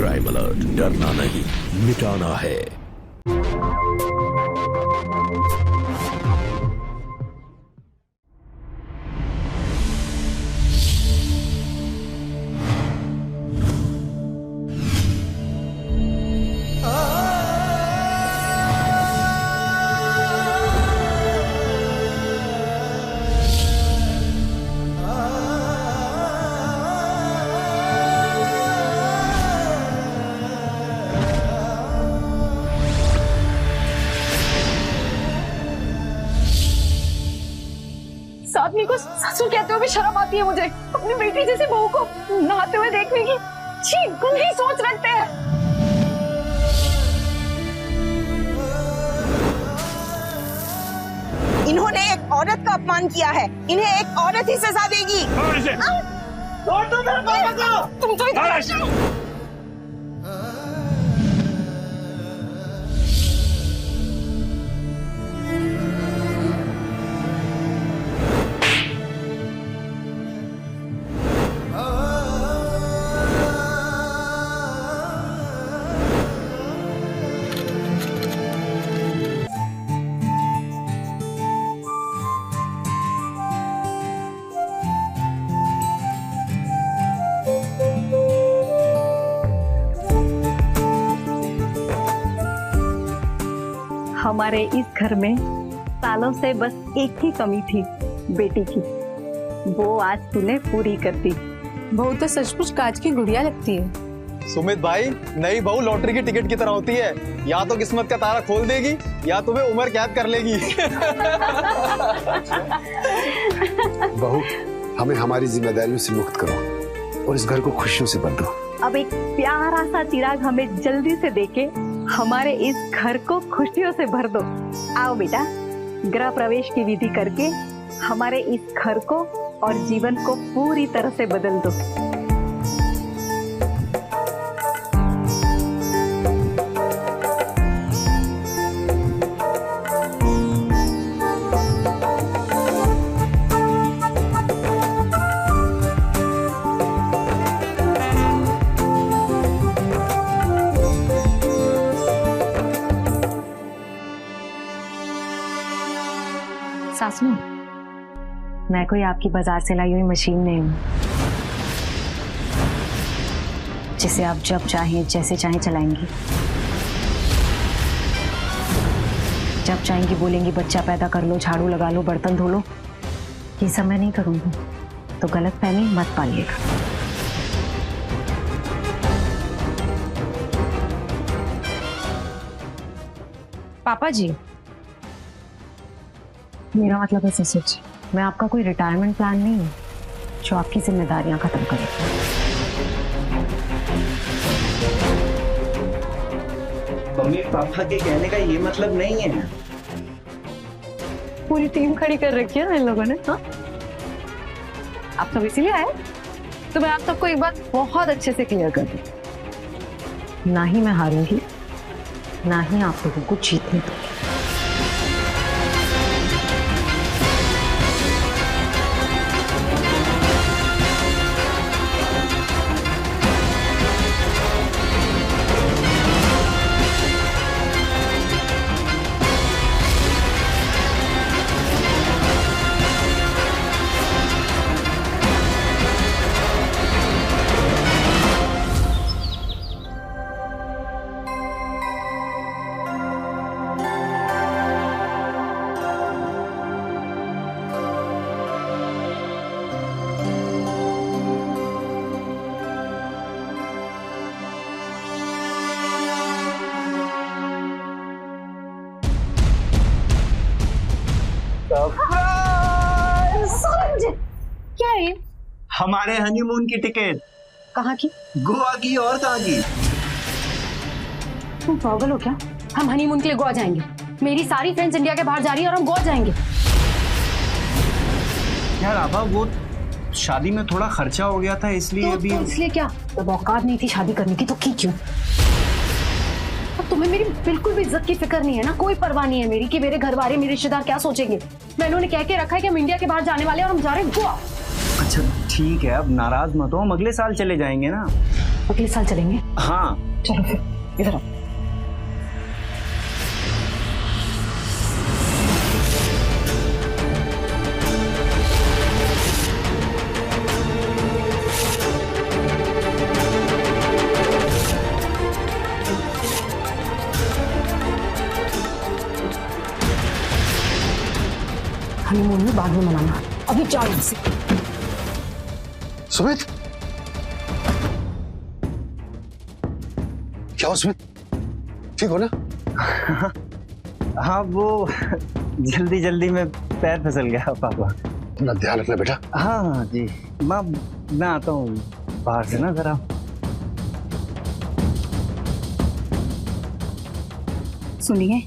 Crime alert, डरना नहीं मिटाना है। आदमी को ससुर कहते हुए भी शर्म आती है मुझे। अपनी बेटी जैसी बहू को नहाते हुए देखने की छी गंदी सोच रखते हैं। इन्होंने एक औरत का अपमान किया है, इन्हें एक औरत ही सजा देगी। तुम तो हमारे इस घर में सालों से बस एक ही कमी थी, बेटी की। वो आज तूने पूरी कर दी। बहू तो सचमुच कांच की गुड़िया लगती है। सुमित भाई, नई बहू लॉटरी की टिकट की तरह होती है, या तो किस्मत का तारा खोल देगी या तुम्हें उम्र कैद कर लेगी। बहू, हमें हमारी जिम्मेदारियों से मुक्त करो और इस घर को खुशियों से भर दो। अब एक प्यारा सा चिराग हमें जल्दी से देके हमारे इस घर को खुशियों से भर दो। आओ बेटा, गृह प्रवेश की विधि करके हमारे इस घर को और जीवन को पूरी तरह से बदल दो। सासू, मैं कोई आपकी बाजार से लाई हुई मशीन नहीं हूँ जिसे आप जब चाहें जैसे चाहें चलाएंगी। जब चाहेंगी बोलेंगी बच्चा पैदा कर लो, झाड़ू लगा लो, बर्तन धो लो। ये सब मैं नहीं करूँगी, तो गलतफहमी मत पालिएगा। पापा जी, मेरा मतलब है ससुर जी, मैं आपका कोई रिटायरमेंट प्लान नहीं है जो आपकी जिम्मेदारियां खत्म करे। मम्मी पापा के कहने का ये मतलब नहीं है। पूरी टीम खड़ी कर रखी है ना इन लोगों ने। हाँ, आप सब इसीलिए आए? तो मैं आप सबको एक बात बहुत अच्छे से क्लियर कर दूं। ना ही मैं हारूंगी, ना ही आप लोगों को जीतने दूंगी। क्या है? हमारे हनीमून की टिकट। कहाँ की? गोवा की। और कहाँ की? तुम पागल हो क्या? हम हनीमून के लिए गोवा जाएंगे। मेरी सारी फ्रेंड्स इंडिया के बाहर जा रही है और हम गोवा जाएंगे। यार आभा, वो शादी में थोड़ा खर्चा हो गया था इसलिए तो, अभी तो इसलिए क्या? जब औकात नहीं थी शादी करने की तो की क्यों? अब तुम्हें मेरी बिल्कुल भी इज्जत की फिक्र नहीं है ना? कोई परवाह नहीं है मेरी कि मेरे घर वाले, मेरे रिश्तेदार क्या सोचेंगे। मैंने उन्हें कह के रखा है कि हम इंडिया के बाहर जाने वाले हैं और हम जा रहे हैं गोवा। अच्छा ठीक है, अब नाराज मत हो, हम अगले साल चले जाएंगे ना। अगले साल चलेंगे। हाँ चलो फिर इधर आओ। हनीमून में बाद में मनाना, अभी जाओ यहाँ से। सुमित, क्या हो सुमित, ठीक हो ना? हाँ, वो जल्दी जल्दी में पैर फिसल गया पापा। अपना ध्यान रखना बेटा। हाँ जी, मैं आता हूँ बाहर से ना जरा। सुनिए,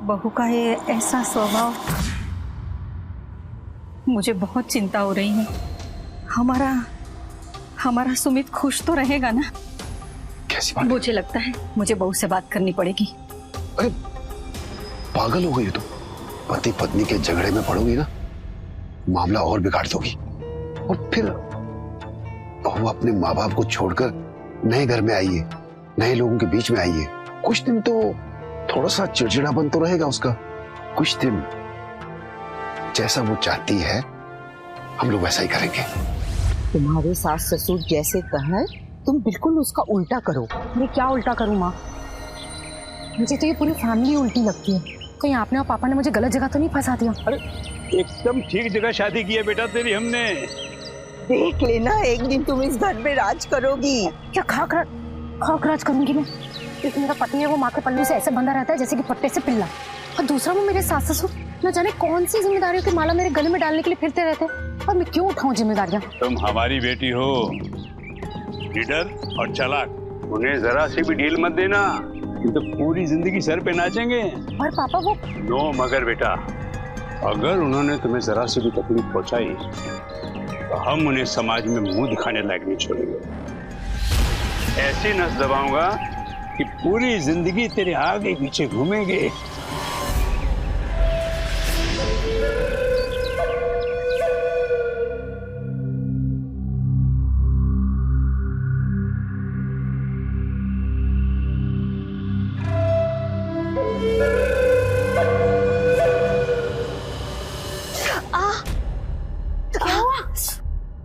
बहू का ये ऐसा स्वभाव, मुझे बहुत चिंता हो रही है। हमारा सुमित खुश तो रहेगा ना? कैसी बात? मुझे लगता है मुझे बहू से बात करनी पड़ेगी। अरे पागल हो गई तुम, पति पत्नी के झगड़े में पड़ोगी ना, मामला और बिगाड़ दोगी। और फिर बहू अपने माँ बाप को छोड़कर नए घर में आई है, नए लोगों के बीच में आई है। कुछ दिन तो थोड़ा सा चिड़चिड़ापन तो रहेगा उसका, कुछ दिन जैसा वो चाहती है हम लोग वैसा ही करेंगे। तुम्हारे सास ससुर जैसे कहें तुम बिल्कुल उसका उल्टा करो। मैं क्या उल्टा करूँ माँ? मुझे तो ये पूरी फैमिली उल्टी लगती है। कहीं आपने और पापा ने मुझे गलत जगह तो नहीं फंसा दिया? अरे एकदम ठीक जगह शादी की है बेटा तेरी हमने। देख लेना, एक दिन तुम इस घर में राज करोगी। क्या खाक राज करूंगी मैं? एक मेरा पति है, वो माँ के पल्लू से ऐसे बंधा रहता है जैसे कि पट्टे से पिल्ला, और दूसरा वो मेरे सास ससुर न जाने कौन सी जिम्मेदारियों की माला मेरे गले में डालने के लिए फिरते रहते हैं। और मैं क्यों उठाऊं जिम्मेदारियां? तुम हमारी बेटी हो, लीडर और चालाक, उन्हें जरा सी भी ढील मत देना, तो पूरी जिंदगी सर पे नाचेंगे। और पापा वो नो मगर बेटा, अगर उन्होंने तुम्हें जरा सी भी तकलीफ पहुंचाई तो हम उन्हें समाज में मुंह दिखाने लायक नहीं छोड़ेंगे। ऐसी नस दबाऊंगा कि पूरी जिंदगी तेरे आगे पीछे घूमेंगे।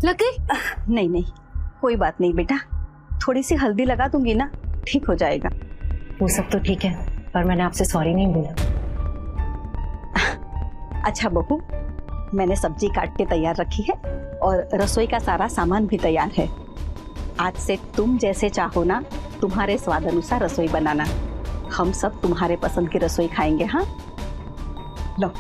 लग गई? नहीं, कोई बात नहीं बेटा, थोड़ी सी हल्दी लगा दूंगी ना, ठीक हो जाएगा। वो सब तो ठीक है, पर मैंने आपसे सॉरी नहीं बोला। अच्छा बहू, मैंने सब्जी काट के तैयार रखी है और रसोई का सारा सामान भी तैयार है। आज से तुम जैसे चाहो ना, तुम्हारे स्वाद अनुसार रसोई बनाना। हम सब तुम्हारे पसंद की रसोई खाएंगे। हाँ, लो।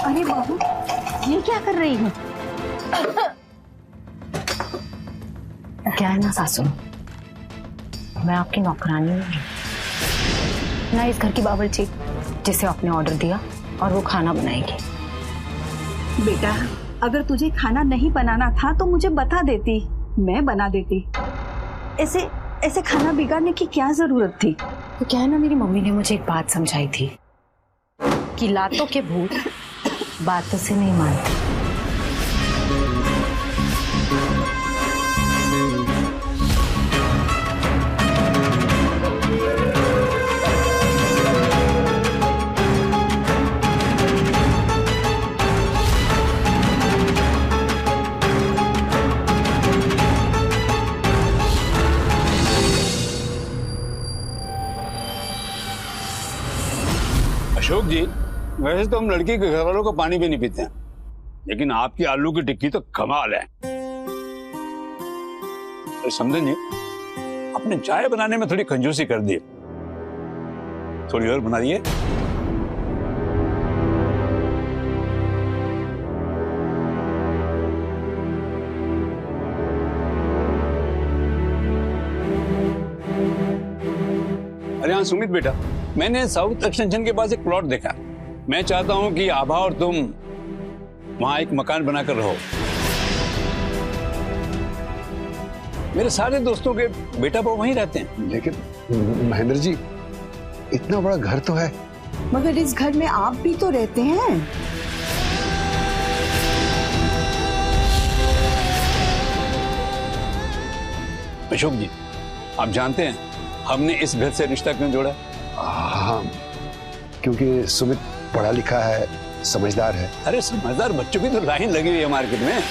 अरे बहू, ये क्या कर रही हो? क्या है ना सासू, मैं आपकी नौकरानी हूँ ना, इस घर की बावर्ची जिसे आपने ऑर्डर दिया और वो खाना बनाएगी। बेटा, अगर तुझे खाना नहीं बनाना था तो मुझे बता देती, मैं बना देती। ऐसे खाना बिगाड़ने की क्या जरूरत थी? तो क्या है ना, मेरी मम्मी ने मुझे एक बात समझाई थी कि लातों के भूत बातों से नहीं मानते। अशोक जी, वैसे तो हम लड़की के घर वालों का पानी भी नहीं पीते हैं, लेकिन आपकी आलू की टिक्की तो कमाल है। तो समझे नहीं, आपने चाय बनाने में थोड़ी कंजूसी कर दी, थोड़ी और बना दिए। अरे हाँ सुमित बेटा, मैंने साउथ एक्सटेंशन के पास एक प्लॉट देखा। मैं चाहता हूं कि आभा और तुम वहां एक मकान बनाकर रहो। मेरे सारे दोस्तों के बेटा बहु वहीं रहते हैं। लेकिन महेंद्र जी, इतना बड़ा घर तो है। मगर इस घर में आप भी तो रहते हैं। अशोक जी, आप जानते हैं हमने इस घर से रिश्ता क्यों जोड़ा? हाँ, क्योंकि सुमित पढ़ा लिखा है, समझदार है। अरे समझदार बच्चों की तो लाइन लगी हुई है मार्केट में।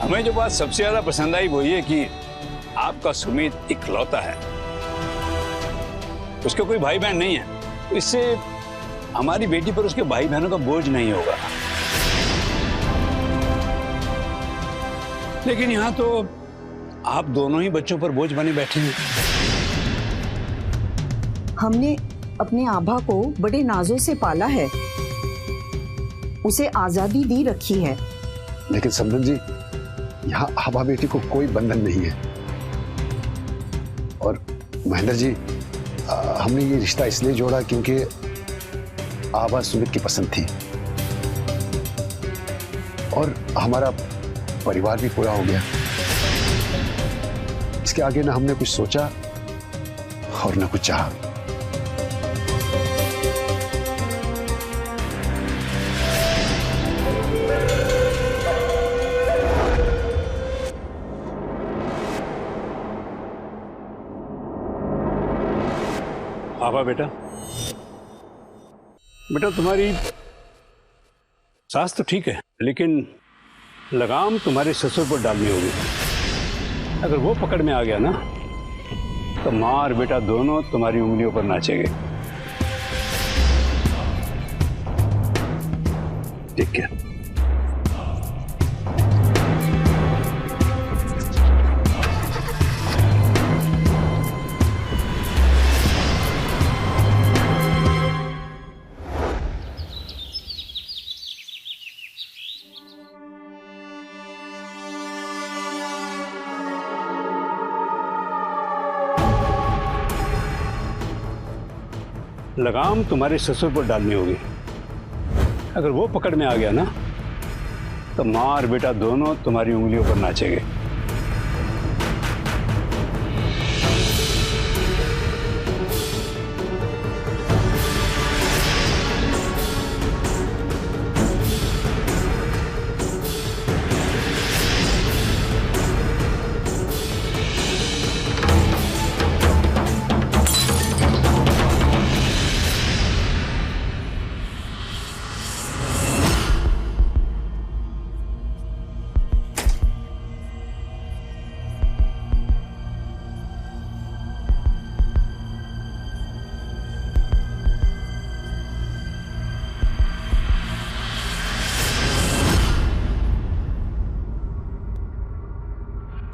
हमें जो बात सबसे ज्यादा पसंद आई वो ये कि आपका सुमित इकलौता है, उसके कोई भाई बहन नहीं है, तो इससे हमारी बेटी पर उसके भाई बहनों का बोझ नहीं होगा। लेकिन यहाँ तो आप दोनों ही बच्चों पर बोझ बने बैठे हैं। हमने अपने आभा को बड़े नाजों से पाला है, उसे आजादी दी रखी है। लेकिन समधन जी, यहाँ आभा बेटी को कोई बंधन नहीं है। और महेंद्र जी, हमने ये रिश्ता इसलिए जोड़ा क्योंकि आभा सुमित की पसंद थी और हमारा परिवार भी पूरा हो गया। इसके आगे ना हमने कुछ सोचा और ना कुछ चाहा। आभा बेटा, बेटा तुम्हारी सास तो ठीक है, लेकिन लगाम तुम्हारे ससुर पर डालनी होगी। अगर वो पकड़ में आ गया ना तो माँ और बेटा दोनों तुम्हारी उंगलियों पर नाचेंगे। ठीक है? लगाम तुम्हारे ससुर पर डालनी होगी। अगर वो पकड़ में आ गया ना तो माँ और बेटा दोनों तुम्हारी उंगलियों पर नाचेंगे।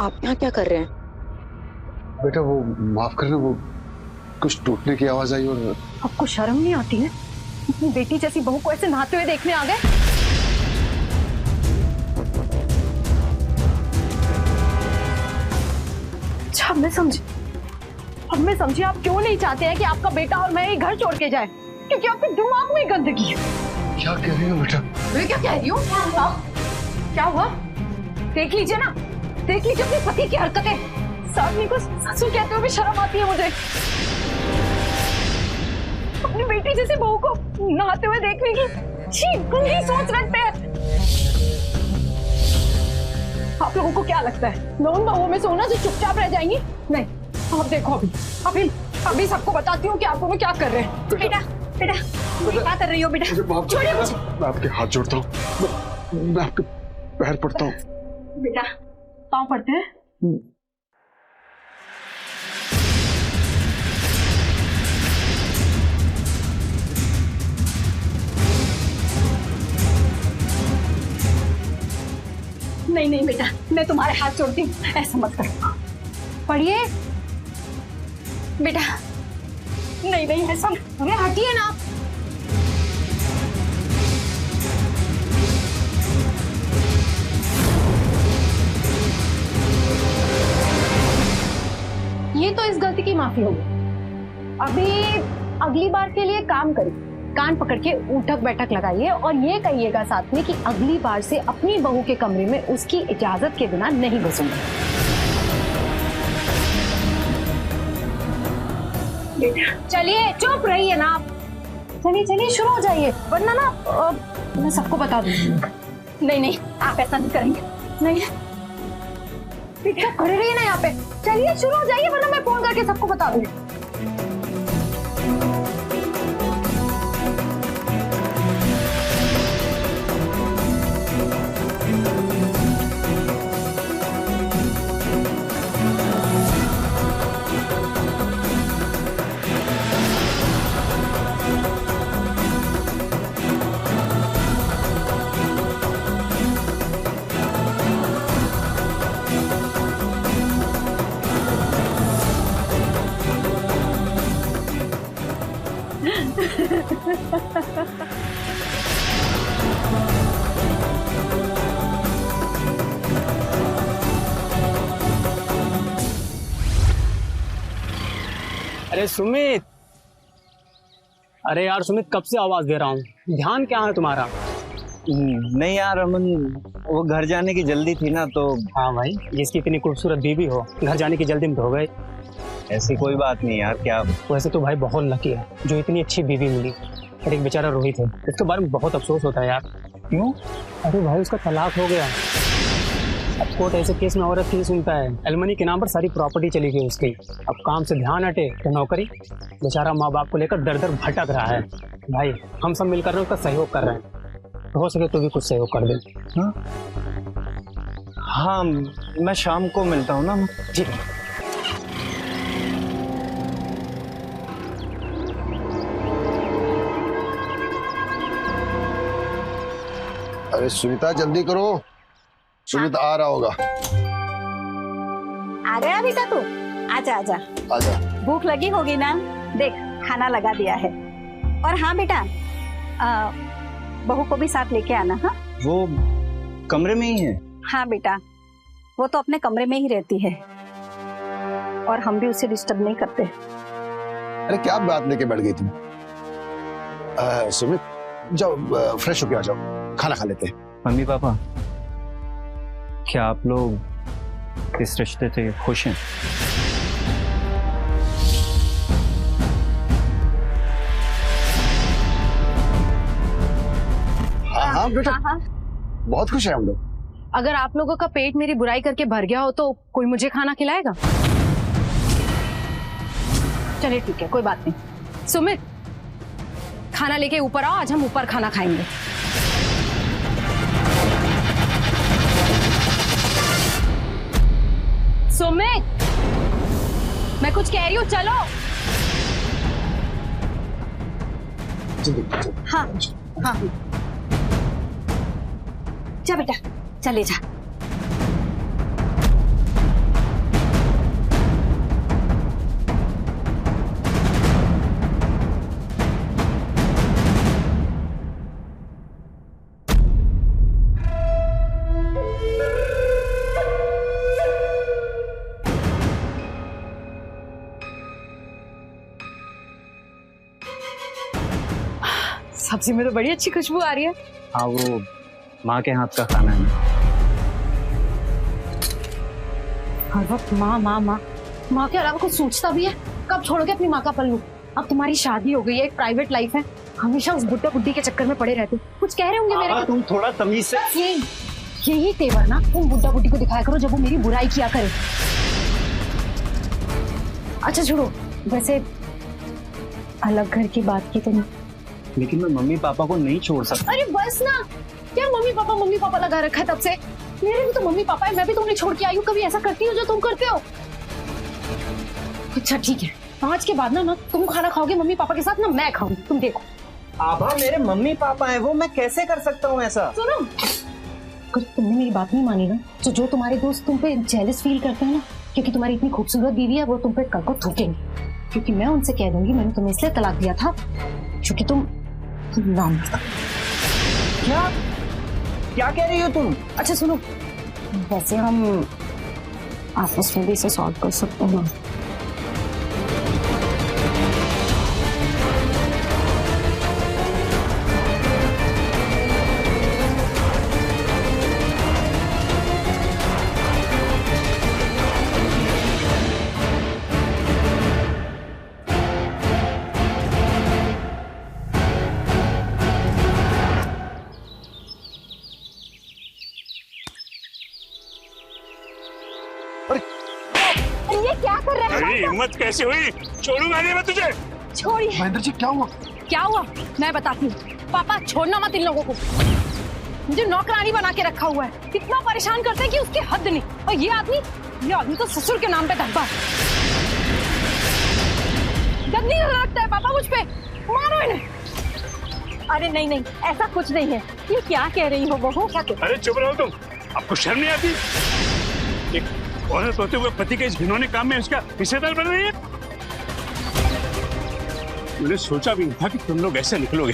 आप यहाँ क्या कर रहे हैं? बेटा वो माफ करना, वो कुछ टूटने की आवाज आई और आपको शर्म नहीं आती है? अपनी बेटी जैसी बहू को ऐसे नहाते हुए देखने आ गए। अच्छा, अब मैं समझी आप क्यों नहीं चाहते हैं कि आपका बेटा और मैं ये घर छोड़ के जाए, क्योंकि आपके दिमाग में गंदगी है। क्या कह रही हो बेटा? मैं क्या कह रही हूँ? क्या हुआ? देख लीजिए ना, देख लीजिए अपने पति की हरकतें। सामने को ससुर कहते हुए भी शर्म आती है मुझे। अपनी बेटी जैसे बहू को नहाते हुए देखने की छी गंदी सोच रखते हैं। आप लोगों को क्या लगता है मैं उन बहुओं में से हूं ना जो चुपचाप रह जाएंगी? नहीं, आप देखो अभी सबको बताती हूँ कि आप लोग क्या कर रहे हैं। बेटा क्या कर रही हो बेटा? छोड़िए मुझे। मैं आपके हाथ जोड़ता हूँ, मैं आपके पैर पड़ता हूँ। बेटा पाँव पड़ते हैं। नहीं नहीं बेटा, मैं तुम्हारे हाथ जोड़ती हूँ, ऐसा मत करो। पढ़िए बेटा नहीं नहीं ऐसा, अरे हटिए ना। ये तो इस गलती की माफी होगी। अभी अगली बार के लिए काम करिए, कान पकड़ के उठक बैठक लगाइए और ये कहिएगा साथ में कि अगली बार से अपनी बहू के कमरे में उसकी इजाजत के बिना नहीं घुसूंगी। चलिए चुप रहिए ना आप, चलिए चलिए शुरू हो जाइए, वरना ना मैं सबको बता दूंगी। नहीं नहीं आप ऐसा नहीं करेंगे। नहीं बेटा खड़े रहिए ना यहाँ पे, चलिए शुरू हो जाइए, वरना मैं फोन करके सबको बता दूंगी। अरे सुमित, अरे यार सुमित कब से आवाज दे रहा हूँ, ध्यान क्या है तुम्हारा? नहीं यार अमन, वो घर जाने की जल्दी थी ना तो। हाँ भाई, जिसकी इतनी खूबसूरत बीवी हो, घर जाने की जल्दी में हो गए। ऐसी कोई बात नहीं यार, क्या वैसे तो भाई बहुत लकी है जो इतनी अच्छी बीवी मिली। और एक बेचारा रोहित है, उसके बारे में बहुत अफसोस होता है यार। क्यों? अरे भाई उसका तलाक हो गया। अब कोर्ट ऐसे केस में औरत नहीं सुनता है, एलमनी के नाम पर सारी प्रॉपर्टी चली गई उसकी। अब काम से ध्यान हटे तो नौकरी, बेचारा माँ बाप को लेकर दर दर भटक रहा है। भाई हम सब मिलकर उसका सहयोग कर रहे हैं, हो सके तो भी कुछ सहयोग कर दे। हाँ मैं शाम को मिलता हूँ ना। ठीक है। अरे सुनीता जल्दी करो, सुमित आ रहा होगा। आ गया बेटा तू? आजा आजा। आजा। भूख लगी होगी ना, देख खाना लगा दिया है। और हाँ बेटा, बहू को भी साथ लेके आना। हाँ वो कमरे में ही है। हाँ बेटा, वो तो अपने कमरे में ही रहती है और हम भी उसे डिस्टर्ब नहीं करते। अरे क्या बात लेके बैठ गई तुम? सुमित जाओ फ्रेश होके आ जाओ, खाना खा लेते हैं। मम्मी पापा, क्या आप लोग इस रिश्ते से खुश हैं? हाँ बेटा, हाँ। बहुत खुश है हम लोग। अगर आप लोगों का पेट मेरी बुराई करके भर गया हो तो कोई मुझे खाना खिलाएगा? चलिए ठीक है, कोई बात नहीं। सुमित खाना लेके ऊपर आओ, आज हम ऊपर खाना खाएंगे। सुमित मैं कुछ कह रही हूँ, चलो। हाँ हाँ जा बेटा, चले जा। सब्जी में तो बड़ी अच्छी खुशबू आ रही है। हाँ वो माँ के हाथ का खाना है। हर वक्त माँ माँ माँ, माँ के अलावा कुछ सोचता भी है? कब छोड़ोगे अपनी माँ का पल्लू? अब तुम्हारी शादी हो गई है, एक प्राइवेट लाइफ है, हमेशा उस बुड्ढा बुड्ढी के चक्कर में पड़े रहते। कुछ कह रहे होंगे मेरे को? तुम थोड़ा तमीज से। यही तेवर ना तुम बुड्ढा बुड्ढी को दिखाया करो जब वो मेरी बुराई किया करे। अच्छा छोड़ो, वैसे अलग घर की बात की तुमने, लेकिन मैं मम्मी पापा को नहीं छोड़ सकता। अरे बस ना, क्या मम्मी पापा लगा रखा है तब से? मेरे भी तो मम्मी पापा है, मैं भी तुम्हें छोड़ के आई हूँ। कभी ऐसा करती हूँ जो तुम करते हो? अच्छा ठीक है, आज के बाद ना तुम खाना खाओगे मम्मी पापा के साथ, ना मैं खाऊंगी, तुम देखो। आभा मेरे मम्मी पापा है, वो मैं कैसे कर सकता हूँ ऐसा? सुनो, अगर तुमने मेरी बात नहीं मानी ना, तो जो तुम्हारे दोस्त तुम पे जेलस फील करते हैं ना, क्योंकि तुम्हारी इतनी खूबसूरत बीवी है, वो तुम पे कल को थूकेंगे। क्योंकि मैं उनसे कह दूंगी मैंने तुम्हें इसलिए तलाक दिया था क्योंकि तुम नाम। क्या कह रही हो तुम? अच्छा सुनो, वैसे हम आपस में भी इसे सॉल्व कर सकते हैं। ये क्या कर रहे हैं? अरे हिम्मत कैसे हुई? छोड़ूंगा नहीं मैं तुझे। छोड़िए। महेंद्र जी क्या हुआ? क्या हुआ मैं बताती हूँ। पापा छोड़ना मत इन लोगों को, मुझे नौकरानी बना के रखा हुआ है, इतना परेशान करते हैं कि उसकी हद नहीं। और ये आदमी तो ससुर के नाम पे धब्बा गंदी लगता है पापा मुझ पे, मारो इन्हें। अरे नहीं नहीं, ऐसा कुछ नहीं है। ये क्या कह रही हो बहू? अरे चुप रहो तुम, आपको शर्म नहीं आती? एक औरत होते हुए पति के इस घिनौने काम में उसका हिस्सेदार बन रही है। मैंने सोचा भी नहीं था कि तुम लोग ऐसे निकलोगे।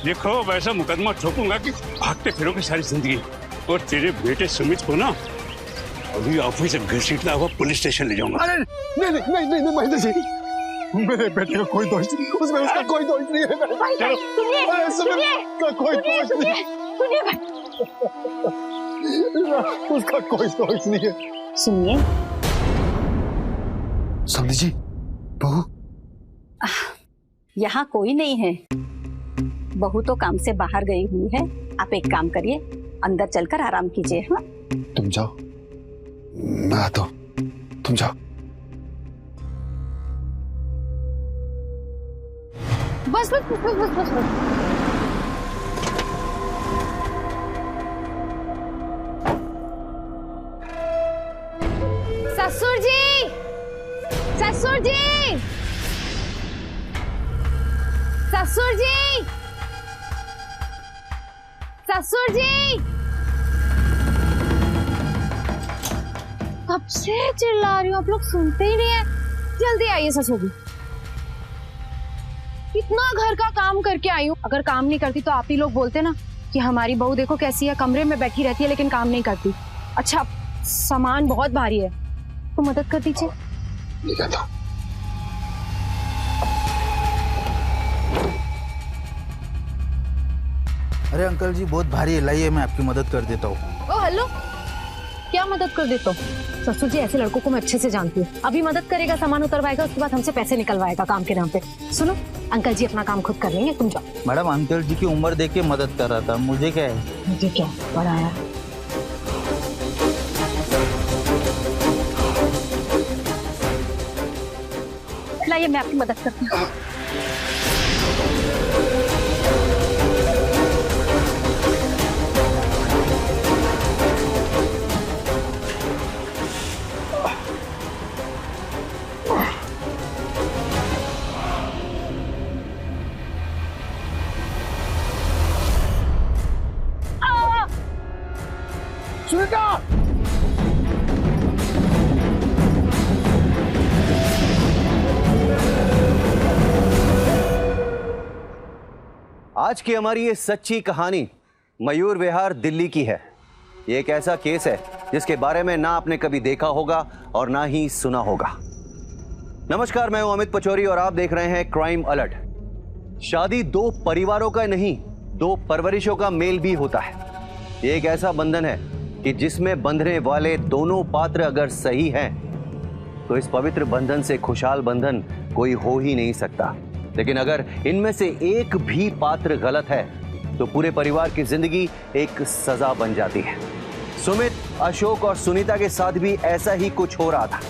देखो वैसा मुकदमा ठोकूंगा कि भागते फिरोगे सारी जिंदगी। और तेरे बेटे सुमित को ना अभी ऑफिस से घसीटता हुआ पुलिस स्टेशन ले जाऊंगा। अरे नहीं नहीं नहीं नहीं महेंद्र जी, मेरे बेटे का कोई दोष नहीं, उसमें उसका कोई दोष नहीं है। सुनिए, कोई दोष नहीं, उसका कोई दोष नहीं है। सुनिए समझी जी, बहू यहाँ कोई नहीं है। बहू तो काम से बाहर गई हुई है। आप एक काम करिए, अंदर चलकर आराम कीजिए। हाँ तुम जाओ, मैं आता हूं, तुम जाओ। बस बस बस बस बस, बस। ससुर जी, ससुर जी, ससुर जी, ससुर जी। कब से चिल्ला रही हूँ, आप लोग सुनते ही नहीं है। जल्दी आइए ससुर जी। इतना घर का काम करके आई हूँ, अगर काम नहीं करती तो आप ही लोग बोलते ना कि हमारी बहू देखो कैसी है, कमरे में बैठी रहती है लेकिन काम नहीं करती। अच्छा सामान बहुत भारी है तो मदद कर दीजिए। अरे अंकल जी बहुत भारी है, लाइए मैं आपकी मदद कर देता हूँ। ओ हेलो, क्या मदद कर देता हूँ? ससुर जी ऐसे लड़कों को मैं अच्छे से जानती हूँ। अभी मदद करेगा, सामान उतरवाएगा, उसके बाद हमसे पैसे निकलवाएगा काम के नाम पे। सुनो अंकल जी अपना काम खुद कर लेंगे, तुम जाओ। मैडम अंकल जी की उम्र देख के मदद कर रहा था, मुझे क्या है? मुझे क्या बड़ा आया। लाइए मैं आपकी मदद करती हूँ। सुनीता, आज की हमारी ये सच्ची कहानी मयूर विहार दिल्ली की है। ये एक ऐसा केस है जिसके बारे में ना आपने कभी देखा होगा और ना ही सुना होगा। नमस्कार, मैं हूं अमित पचौरी और आप देख रहे हैं क्राइम अलर्ट। शादी दो परिवारों का नहीं, दो परवरिशों का मेल भी होता है। ये एक ऐसा बंधन है कि जिसमें बंधने वाले दोनों पात्र अगर सही हैं तो इस पवित्र बंधन से खुशहाल बंधन कोई हो ही नहीं सकता। लेकिन अगर इनमें से एक भी पात्र गलत है तो पूरे परिवार की जिंदगी एक सजा बन जाती है। सुमित, अशोक और सुनीता के साथ भी ऐसा ही कुछ हो रहा था।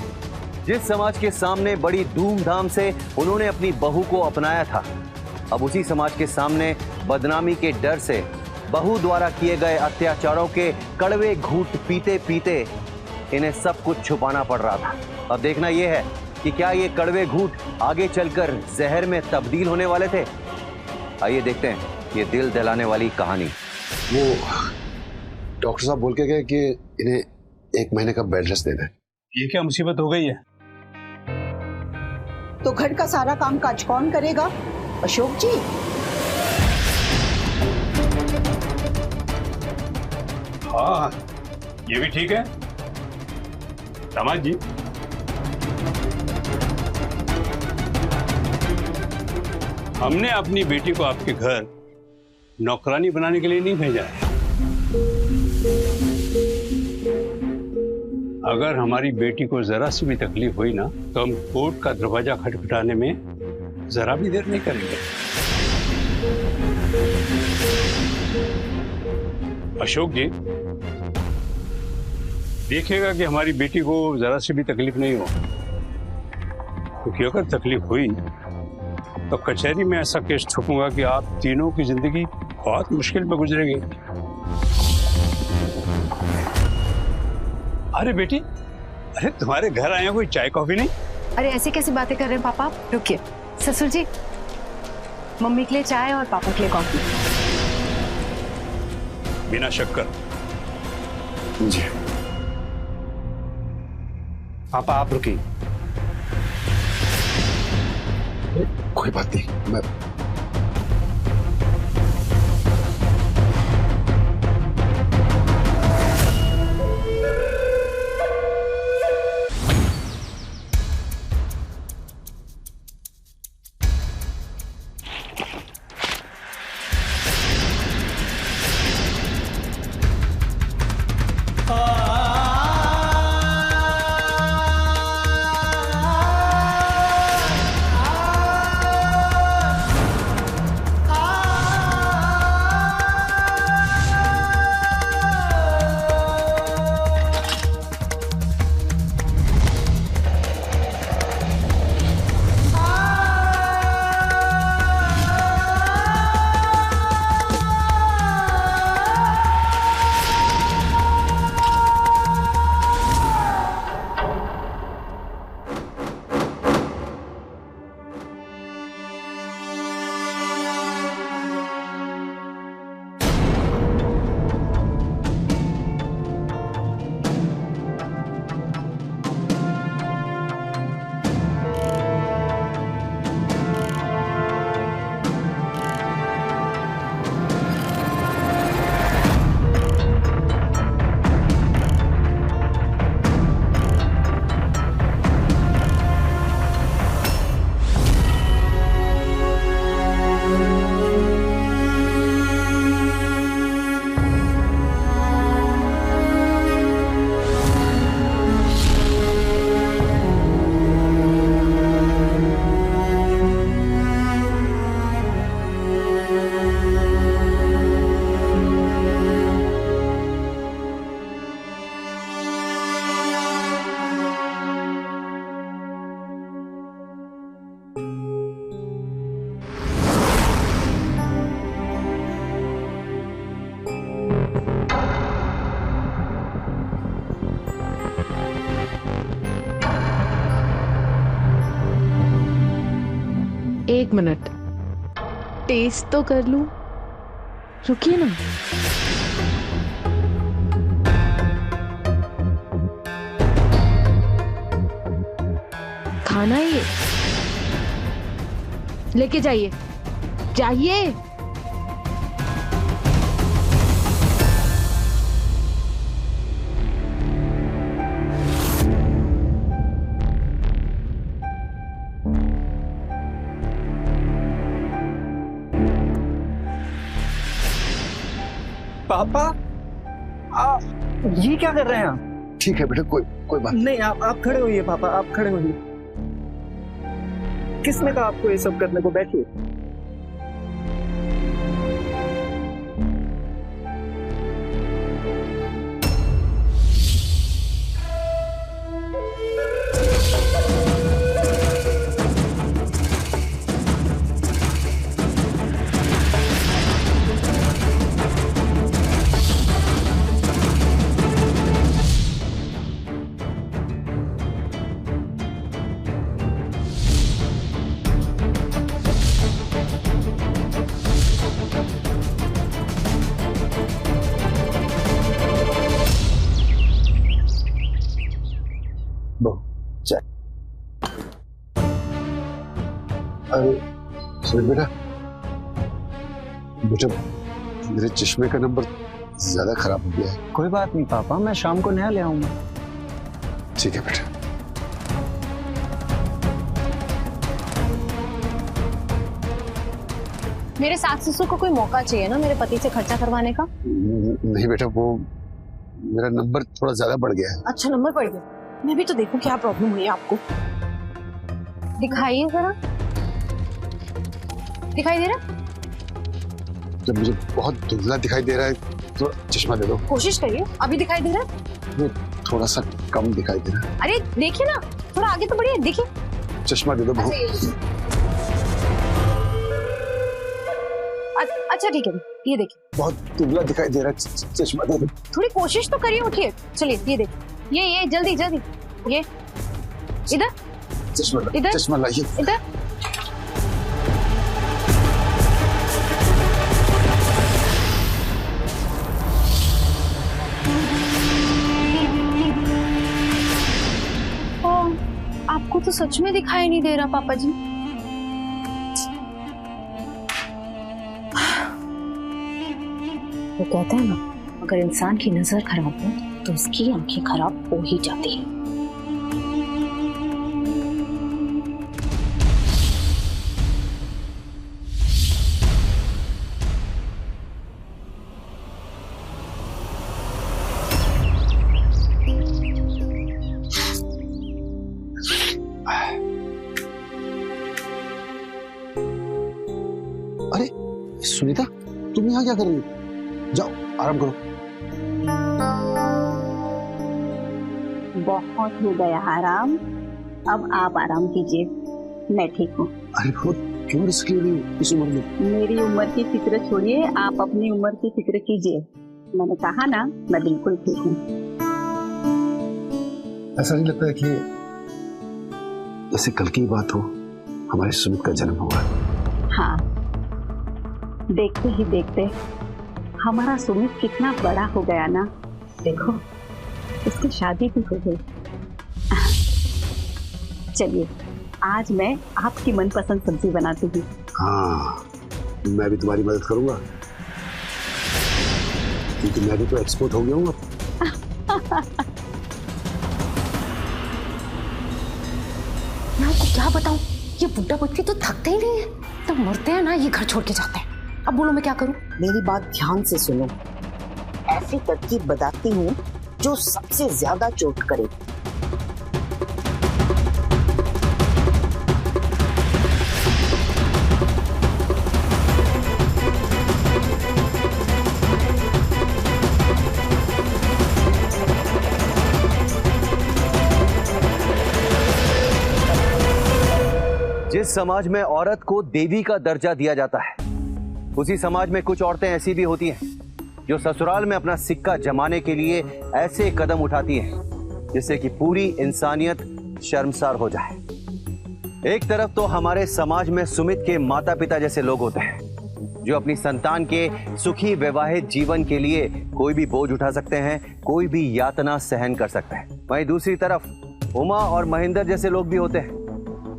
जिस समाज के सामने बड़ी धूमधाम से उन्होंने अपनी बहू को अपनाया था, अब उसी समाज के सामने बदनामी के डर से बहू द्वारा किए गए अत्याचारों के कड़वे घूंट पीते पीते इन्हें सब कुछ छुपाना पड़ रहा था। अब देखना यह है कि क्या ये कड़वे घूंट आगे चलकर जहर में तब्दील होने वाले थे। आइए देखते हैं ये दिल दहलाने वाली कहानी। डॉक्टर साहब बोल के गए कि इन्हें 1 महीने का बेड रेस्ट देना है। ये क्या मुसीबत हो गई है? तो घर का सारा काम काज कौन करेगा? अशोक जी। हाँ, ये भी ठीक है। दामाद जी, हमने अपनी बेटी को आपके घर नौकरानी बनाने के लिए नहीं भेजा है। अगर हमारी बेटी को जरा सी भी तकलीफ हुई ना तो हम कोर्ट का दरवाजा खटखटाने में जरा भी देर नहीं करेंगे। अशोक जी, देखिएगा कि हमारी बेटी को जरा सी भी तकलीफ नहीं हो, क्योंकि अगर तकलीफ हुई तो कचहरी में ऐसा केस ठोकूंगा कि आप तीनों की जिंदगी बहुत मुश्किल में गुजरेगी। अरे बेटी, अरे तुम्हारे घर आए कोई चाय कॉफी नहीं? अरे ऐसी कैसी बातें कर रहे हैं पापा? रुकिए ससुर जी, मम्मी के लिए चाय और पापा के लिए कॉफी। बिना शक्कर। जी पापा आप रुकिए। कोई बात नहीं, मैं एक मिनट टेस्ट तो कर लूं। रुकिए ना। खाना ये लेके जाइए, चाहिए। पापा ये क्या कर रहे हैं आप? ठीक है बेटा, कोई बात नहीं। आप खड़े होइए पापा, आप खड़े होइए। किसने कहा आपको ये सब करने को? बैठिए। सुन बेटा, बेटा मेरे चश्मे का नंबर ज्यादा खराब हो गया है। कोई बात नहीं पापा, मैं शाम को नया ले आऊंगा। ठीक है बेटा। मेरे सास ससुर को कोई मौका चाहिए ना मेरे पति से खर्चा करवाने का। नहीं बेटा, वो मेरा नंबर थोड़ा ज्यादा बढ़ गया है। अच्छा नंबर बढ़ गया, मैं भी तो देखूं क्या प्रॉब्लम हुई है आपको। दिखाइए जरा, दिखाई दे रहा? जब मुझे बहुत धुंधला दिखाई दे रहा है तो चश्मा दे दो। कोशिश करिए, अभी दिखाई दे रहा है? वो थोड़ा सा कम दिखाई दे रहा है। अरे देखिए ना, थोड़ा आगे तो बढ़िए, देखिए। चश्मा दे दो बहू। अच्छा ठीक है, ये देखिए। बहुत दुबला दिखाई दे रहा है, चश्मा दे दो। थोड़ी कोशिश तो करिए, उठिए। चलिए ये देखिए, ये जल्दी जल्दी, ये इधर चश्मा, इधर चश्मा लाइए इधर। आपको तो सच में दिखाई नहीं दे रहा पापा जी। वो कहते हैं ना, अगर इंसान की नजर खराब हो तो उसकी आंखें खराब हो ही जाती है। अरे सुनीता, तुम यहाँ क्या कर रही हो? जाओ आराम करो। बहुत हो गया आराम, अब आप आराम कीजिए, मैं ठीक हूँ। अरे वो क्यों रिस्क ले रही हो इस उम्र में? मेरी उम्र की फिक्र छोड़िए, आप अपनी उम्र की फिक्र कीजिए। मैंने कहा ना, मैं बिल्कुल ठीक हूँ। ऐसा नहीं लगता है कि जैसे कल की बात हो, हमारे सुमित का जन्म हुआ? हाँ, देखते ही देखते हमारा सुमित कितना बड़ा हो गया ना। देखो, उसकी शादी भी हो गई। चलिए, आज मैं आपकी मनपसंद सब्जी बनाती हूँ। हाँ, मैं भी तुम्हारी मदद करूंगा, क्योंकि मैं भी तो एक्सपोर्ट हो गया हूँ अब। मैं आपको क्या बताऊं, ये बुड्ढा बच्ची तो थकते ही नहीं है, तो मरते हैं ना ये घर छोड़ के जाते हैं। अब बोलो मैं क्या करूं? मेरी बात ध्यान से सुनो, ऐसी तरकीब बताती हूँ जो सबसे ज्यादा चोट करे। जिस समाज में औरत को देवी का दर्जा दिया जाता है, उसी समाज में कुछ औरतें ऐसी भी होती हैं जो ससुराल में अपना सिक्का जमाने के लिए ऐसे कदम उठाती हैं जिससे कि पूरी इंसानियत शर्मसार हो जाए। एक तरफ तो हमारे समाज में सुमित के माता पिता जैसे लोग होते हैं जो अपनी संतान के सुखी वैवाहिक जीवन के लिए कोई भी बोझ उठा सकते हैं, कोई भी यातना सहन कर सकते हैं। वहीं दूसरी तरफ उमा और महेंद्र जैसे लोग भी होते हैं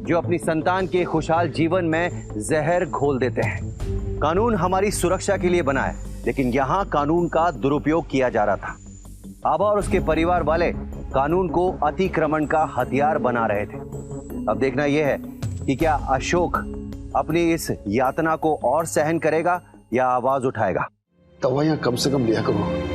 जो अपनी संतान के खुशहाल जीवन में जहर घोल देते हैं। कानून हमारी सुरक्षा के लिए बना है, लेकिन यहाँ कानून का दुरुपयोग किया जा रहा था। आबा और उसके परिवार वाले कानून को अतिक्रमण का हथियार बना रहे थे। अब देखना यह है कि क्या अशोक अपनी इस यातना को और सहन करेगा या आवाज उठाएगा। दवाइयां कम से कम लिया करो।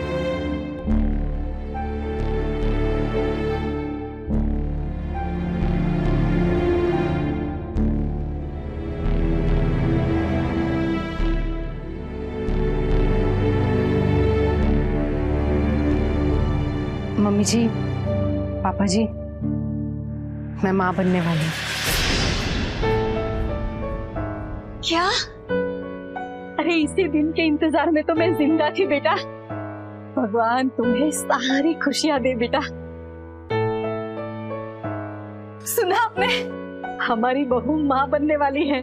मम्मी जी, पापा जी, मैं माँ बनने वाली हूँ। क्या? अरे इसी दिन के इंतजार में तो मैं जिंदा थी बेटा। भगवान तुम्हें सारी खुशियां दे बेटा। सुना आपने, हमारी बहू माँ बनने वाली है।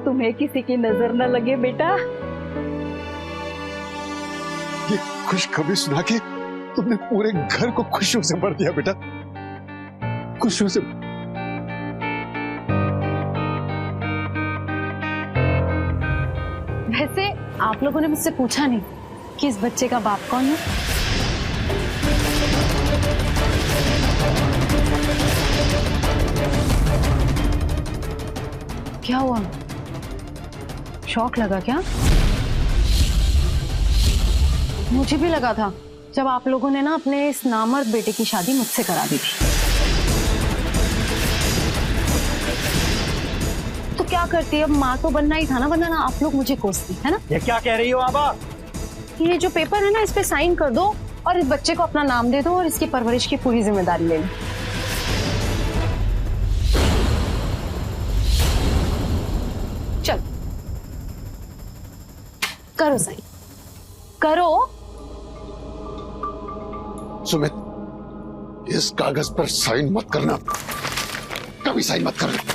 तुम्हें किसी की नजर न लगे बेटा। ये खुशखबरी सुना के तुमने पूरे घर को खुशियों से भर दिया बेटा, खुशियों से। वैसे आप लोगों ने मुझसे पूछा नहीं कि इस बच्चे का बाप कौन है। क्या हुआ, शौक लगा क्या? मुझे भी लगा था जब आप लोगों ने ना अपने इस नामर्द बेटे की शादी मुझसे करा दी थी। तो क्या करती, अब माँ तो बनना ही था ना, वरना ना आप लोग मुझे कोसती, है ना? ये क्या कह रही हो आबा? ये जो पेपर है ना, इस पे साइन कर दो और इस बच्चे को अपना नाम दे दो और इसकी परवरिश की पूरी जिम्मेदारी ले लो। चल करो साइन, करो। सुमित, इस कागज पर साइन मत करना, कभी साइन मत करना।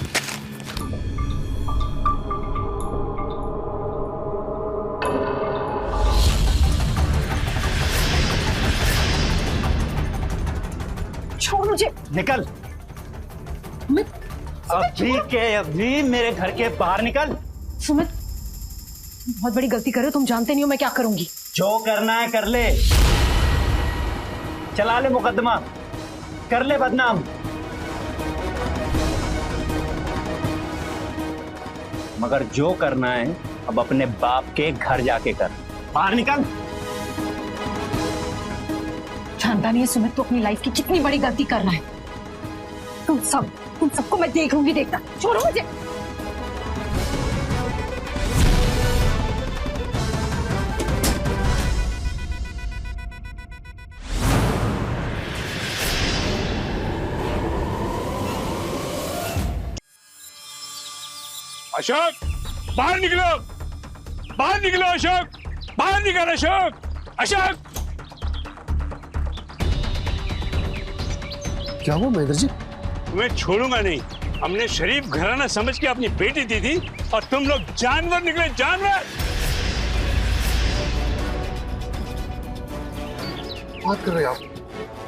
छोड़ मुझे, निकल अभी के अभी मेरे घर के बाहर निकल। सुमित, बहुत बड़ी गलती कर रहे हो, तुम जानते नहीं हो मैं क्या करूंगी। जो करना है कर ले, चला ले मुकदमा, कर ले बदनाम। मगर जो करना है अब अपने बाप के घर जाके कर। बाहर निकल। जानता नहीं है सुमित, तो अपनी लाइफ की कितनी बड़ी गलती कर रहा है। तुम सबको मैं देख लूंगी, देखना। छोड़ो मुझे। अशोक, बाहर निकलो, बाहर निकलो अशोक, बाहर निकल अशोक, अशोक। क्या हुआ महेंद्र जी? तुम्हें छोड़ूंगा नहीं। हमने शरीफ घराना समझ के अपनी बेटी दी थी और तुम लोग जानवर निकले, जानवर। बात कर रहे हैं आप?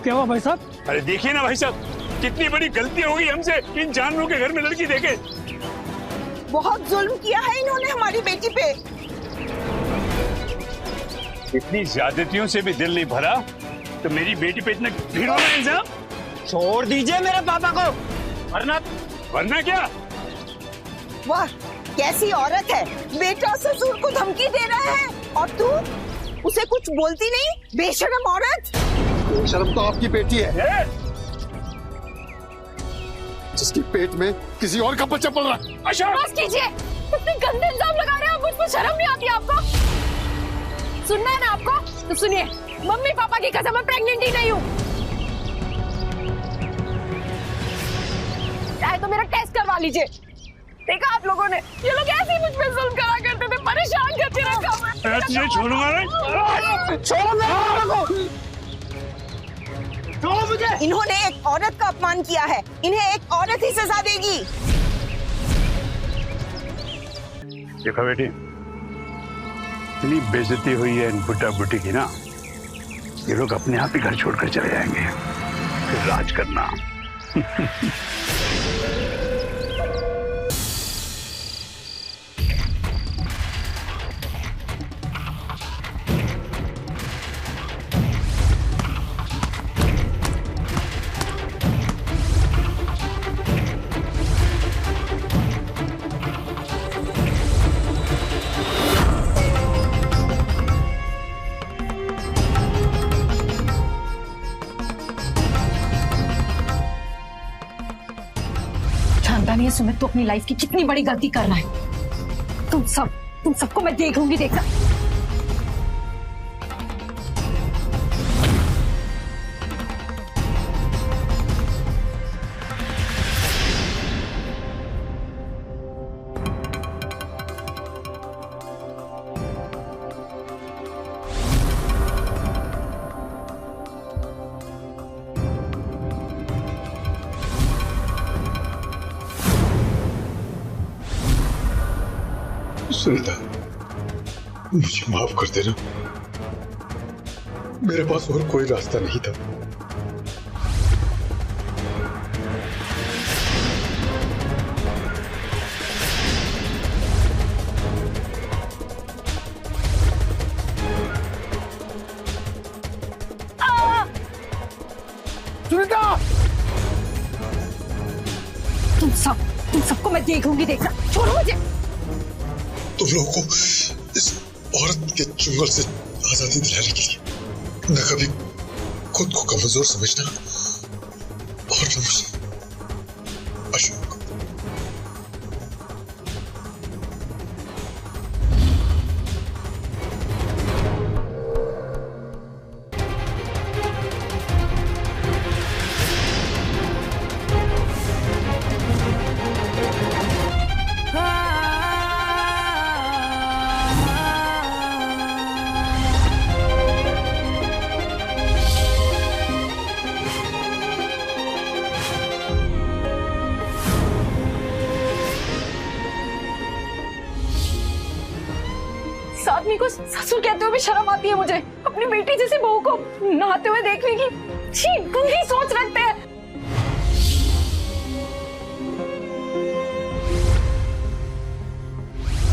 क्या हुआ भाई साहब? अरे देखिए ना भाई साहब, कितनी बड़ी गलती हो गई हमसे, इन जानवरों के घर में लड़की देके। बहुत जुल्म किया है इन्होंने हमारी बेटी पे। इतनी ज्यादतियों से भी दिल नहीं भरा तो मेरी बेटी पे इतना घिनौना इल्जाम। छोड़ दीजिए मेरे पापा को, वरना क्या? वाह, कैसी औरत है, बेटा ससुर को धमकी दे रहा है और तू उसे कुछ बोलती नहीं, बेशरम औरत। बेशरम तो आपकी बेटी है, जिसके पेट में किसी और का बच्चा पल रहा है। बस कीजिए, इतने गंदे इल्जाम लगा रहे हैं आप मुझ पर, शर्म नहीं आती आपको? सुनना है ना आपको तो सुनिए, मम्मी पापा की कसम, मैं प्रेग्नेंट ही नहीं हूँ। चाहे तो मेरा टेस्ट करवा लीजिए। देखा आप लोगों ने, ये लोग ऐसे ही मुझ पे जुल्म करा करते थे, परेशान करते रखा। तुझे छोड़ूंगा नहीं, छोड़ूंगा। मुझे। इन्होंने एक औरत का अपमान किया है, इन्हें एक औरत ही सजा देगी। देखो बेटी, इतनी बेइज्जती हुई है इन बुड्ढा बुड्ढी की ना, ये लोग अपने आप ही घर छोड़कर चले जाएंगे, फिर राज करना। नहीं है सुमित, तो अपनी लाइफ की कितनी बड़ी गलती कर रहा है। तुम सबको मैं देख लूंगी, देखना। सुनीता, मुझे माफ कर देना, मेरे पास और कोई रास्ता नहीं था। देखूंगी, देखना। छोड़ो मुझे। तुम लोगों को इस औरत के चुंगल से आजादी दिलाने के लिए न कभी खुद को कमजोर समझना और न मुझे अशोक। आदमी को ससुर कहते हुए भी शर्म आती है मुझे। अपनी बेटी जैसी बहू को नहाते हुए देखने की छी गंदी सोच रखते हैं।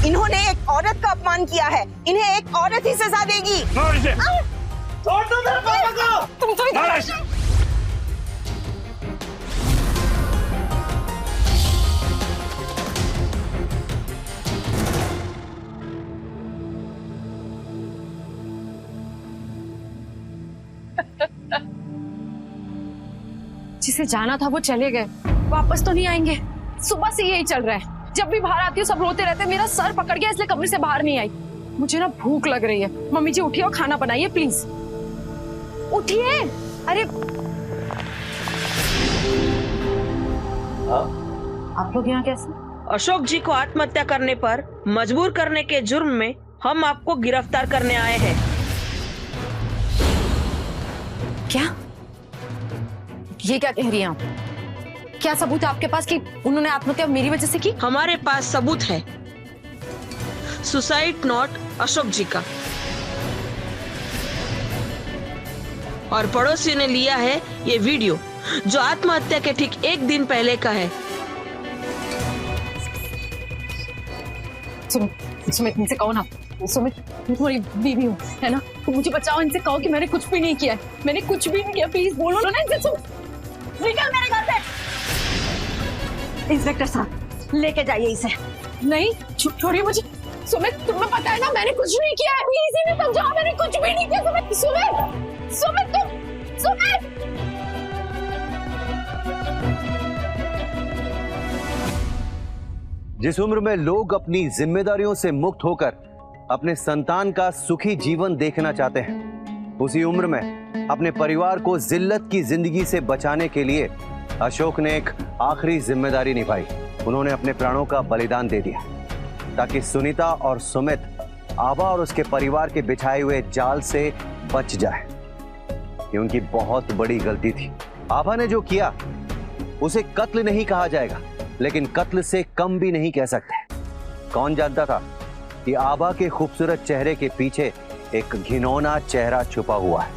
इन्होंने एक औरत का अपमान किया है, इन्हें एक औरत ही सजा देगी। छोड़ दो मेरे पापा को। तुम तो जिसे जाना था वो चले गए, वापस तो नहीं आएंगे। सुबह से यही चल रहा है, जब भी बाहर आती हूँ सब रोते रहते हैं। मेरा सर पकड़ गया इसलिए कमरे से बाहर नहीं आई। मुझे ना भूख लग रही है। मम्मी जी उठिए और खाना बनाइए प्लीज। उठिए। अरे आप लोग यहाँ कैसे? अशोक जी को आत्महत्या करने पर मजबूर करने के जुर्म में हम आपको गिरफ्तार करने आए हैं। क्या? ये क्या कह रही हैं आप? क्या सबूत है आपके पास कि उन्होंने आत्महत्या मेरी वजह से की? हमारे पास सबूत है, सुसाइड नोट अशोक जी का, और पड़ोसी ने लिया है ये वीडियो जो आत्महत्या के ठीक एक दिन पहले का है। सुमित इनसे कहो ना, सुमित मैं तुम्हारी बीवी हूँ है ना, तो मुझे बचाओ। इनसे कहो कि मैंने कुछ भी नहीं किया है, मैंने कुछ भी नहीं किया। प्लीज बोलो ना इनसे। निकल मेरे घर से। इंस्पेक्टर साहब लेके जाइए इसे। नहीं छोड़िए मुझे। सुमित तुम्हें पता है ना मैंने कुछ नहीं किया है। प्लीज इन्हें समझाओ, मैंने कुछ भी नहीं किया। सुमित सुमित सुमित। जिस उम्र में लोग अपनी जिम्मेदारियों से मुक्त होकर अपने संतान का सुखी जीवन देखना चाहते हैं, उसी उम्र में अपने परिवार को जिल्लत की जिंदगी से बचाने के लिए अशोक ने एक आखिरी जिम्मेदारी निभाई। उन्होंने अपने प्राणों का बलिदान दे दिया ताकि सुनीता और सुमित आभा और उसके परिवार के बिछाए हुए जाल से बच जाए। ये उनकी बहुत बड़ी गलती थी। आभा ने जो किया उसे कत्ल नहीं कहा जाएगा, लेकिन कत्ल से कम भी नहीं कह सकते। कौन जानता था कि आभा के खूबसूरत चेहरे के पीछे एक घिनौना चेहरा छुपा हुआ है।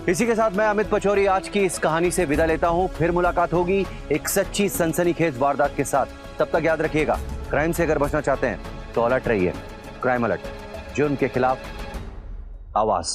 इसी के साथ मैं अमित पचौरी आज की इस कहानी से विदा लेता हूं। फिर मुलाकात होगी एक सच्ची सनसनीखेज वारदात के साथ। तब तक याद रखिएगा, क्राइम से अगर बचना चाहते हैं तो अलर्ट रहिए। क्राइम अलर्ट, जुर्म के खिलाफ आवाज।